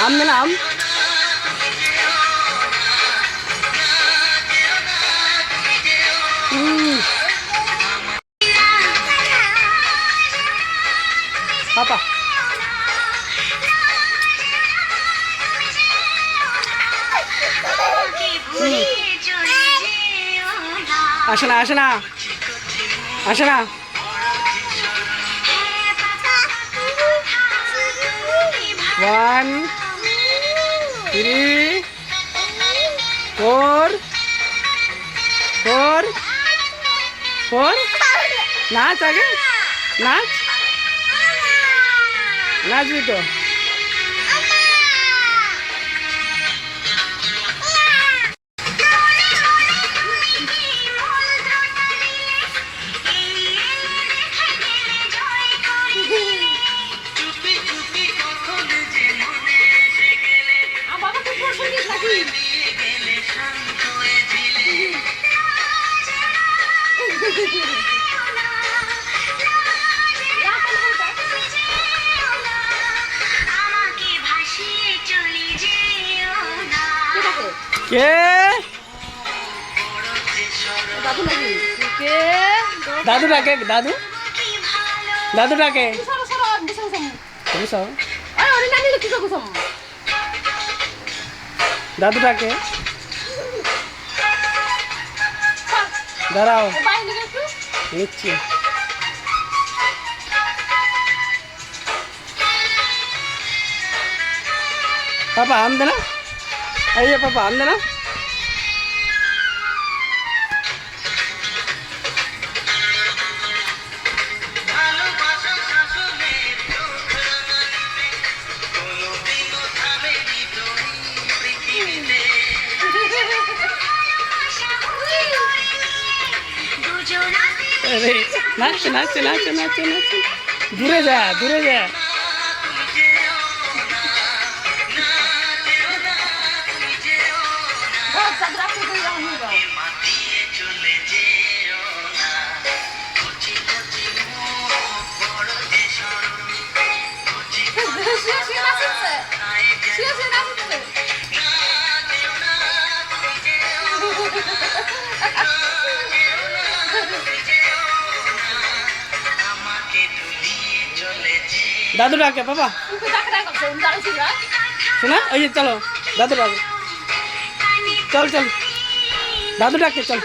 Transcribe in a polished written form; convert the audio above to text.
আম দে না আম। পাপা আসে না আসে না আসে না। 1 3 4 4 4 নাচ আগে নাচ নাচবি তো। কে দাদু ডাকে দাদু দাদু ডাকে দাদু ডাকে দাঁড়াও নিচ্ছি। পাপা আম দে না এই যে পাপা আম দে না। নাচছে নাচছে নাচছে নাচছে নাচছে দূরে যা দূরে যা। দাদু ডাকে বাবা শোনা ওই চলো দাদু ডাকে চল চল দাদু ডাকে চল।